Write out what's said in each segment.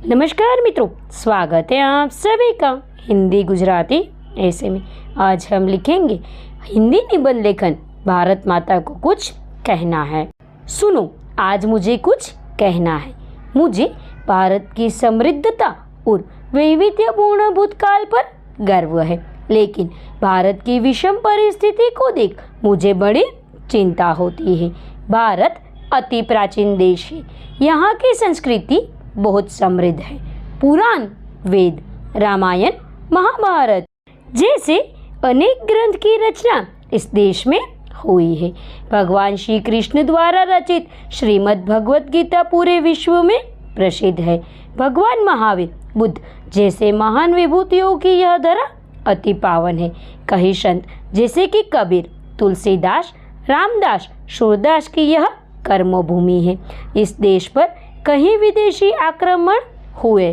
नमस्कार मित्रों, स्वागत है आप सभी का हिंदी गुजराती ऐसे में। आज हम लिखेंगे हिंदी निबंध लेखन भारत माता को कुछ कहना है। सुनो, आज मुझे कुछ कहना है। मुझे भारत की समृद्धता और वैविध्यपूर्ण भूतकाल पर गर्व है, लेकिन भारत की विषम परिस्थिति को देख मुझे बड़ी चिंता होती है। भारत अति प्राचीन देश है। यहाँ की संस्कृति बहुत समृद्ध है। पुराण, वेद, रामायण, महाभारत जैसे अनेक ग्रंथ की रचना इस देश में हुई है। भगवान श्री कृष्ण द्वारा रचित श्रीमद् भगवत गीता पूरे विश्व में प्रसिद्ध है। भगवान महावीर, बुद्ध जैसे महान विभूतियों की यह धरा अति पावन है। कई संत जैसे कि कबीर, तुलसीदास, रामदास, सूरदास की यह कर्मभूमि है। इस देश पर कई विदेशी आक्रमण हुए।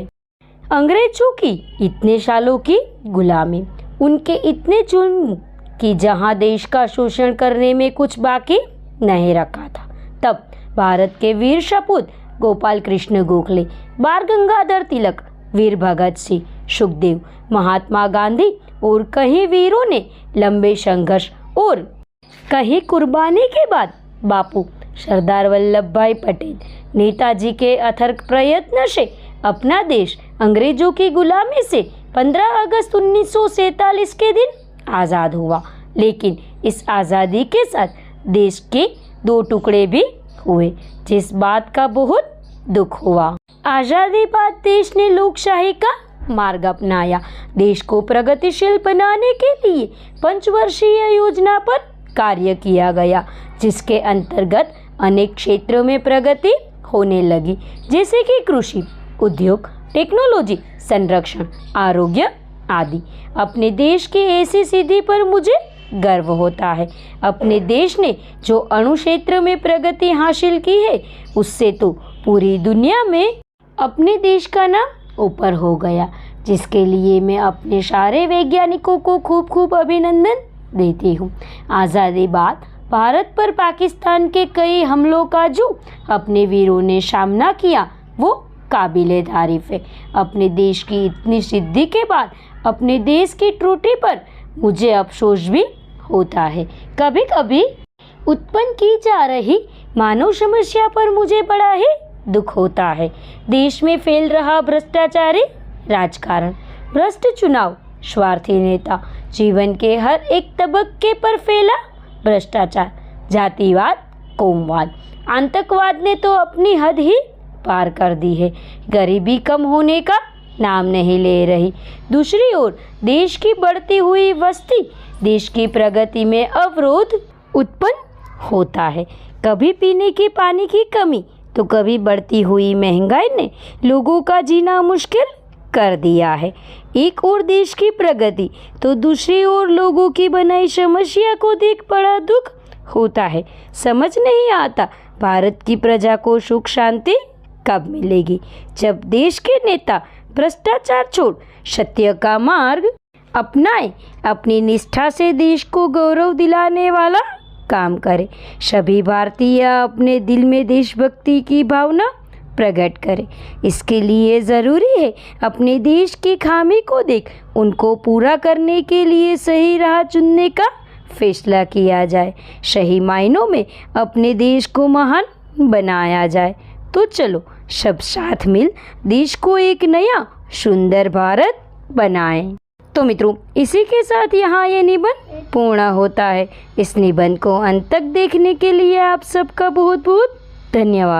अंग्रेजों की इतने सालों की गुलामी, उनके इतने जुल्म कि जहां देश का शोषण करने में कुछ बाकी नहीं रखा था, तब भारत के वीर सपूत गोपाल कृष्ण गोखले, बाल गंगाधर तिलक, वीर भगत सिंह, सुखदेव, महात्मा गांधी और कई वीरों ने लंबे संघर्ष और कई कुर्बानी के बाद बापू सरदार वल्लभ भाई पटेल, नेताजी के अथक प्रयत्न से अपना देश अंग्रेजों की गुलामी से 15 अगस्त 1947 के दिन आज़ाद हुआ। लेकिन इस आज़ादी के साथ देश के 2 टुकड़े भी हुए, जिस बात का बहुत दुख हुआ। आज़ादी बाद देश ने लोकशाही का मार्ग अपनाया। देश को प्रगतिशील बनाने के लिए पंचवर्षीय योजना पर कार्य किया गया, जिसके अंतर्गत अनेक क्षेत्रों में प्रगति होने लगी, जैसे कि कृषि, उद्योग, टेक्नोलॉजी, संरक्षण, आरोग्य आदि। अपने देश की ऐसी सिद्धि पर मुझे गर्व होता है। अपने देश ने जो अणु क्षेत्र में प्रगति हासिल की है, उससे तो पूरी दुनिया में अपने देश का नाम ऊपर हो गया, जिसके लिए मैं अपने सारे वैज्ञानिकों को खूब खूब अभिनंदन देती हूँ। आज़ादी बाद भारत पर पाकिस्तान के कई हमलों का जो अपने वीरों ने सामना किया, वो काबिले तारीफ है। अपने देश की इतनी सिद्धि के बाद अपने देश की त्रुटि पर मुझे अफसोस भी होता है। कभी कभी उत्पन्न की जा रही मानव समस्या पर मुझे बड़ा ही दुख होता है। देश में फैल रहा भ्रष्टाचारी राजकारण, भ्रष्ट चुनाव, स्वार्थी नेता, जीवन के हर एक तबक्के पर फैला भ्रष्टाचार, जातिवाद, कौमवाद, आतंकवाद ने तो अपनी हद ही पार कर दी है। गरीबी कम होने का नाम नहीं ले रही। दूसरी ओर देश की बढ़ती हुई बस्ती देश की प्रगति में अवरोध उत्पन्न होता है। कभी पीने के पानी की कमी तो कभी बढ़ती हुई महंगाई ने लोगों का जीना मुश्किल कर दिया है। एक ओर देश की प्रगति तो दूसरी ओर लोगों की बनाई समस्या को देख बड़ा दुख होता है। समझ नहीं आता भारत की प्रजा को सुख शांति कब मिलेगी, जब देश के नेता भ्रष्टाचार छोड़ सत्य का मार्ग अपनाए, अपनी निष्ठा से देश को गौरव दिलाने वाला काम करे। सभी भारतीय अपने दिल में देशभक्ति की भावना प्रकट करें। इसके लिए ज़रूरी है अपने देश की खामी को देख उनको पूरा करने के लिए सही राह चुनने का फैसला किया जाए। सही मायनों में अपने देश को महान बनाया जाए। तो चलो सब साथ मिल देश को एक नया सुंदर भारत बनाएं। तो मित्रों, इसी के साथ यहाँ ये निबंध पूर्ण होता है। इस निबंध को अंत तक देखने के लिए आप सबका बहुत बहुत धन्यवाद।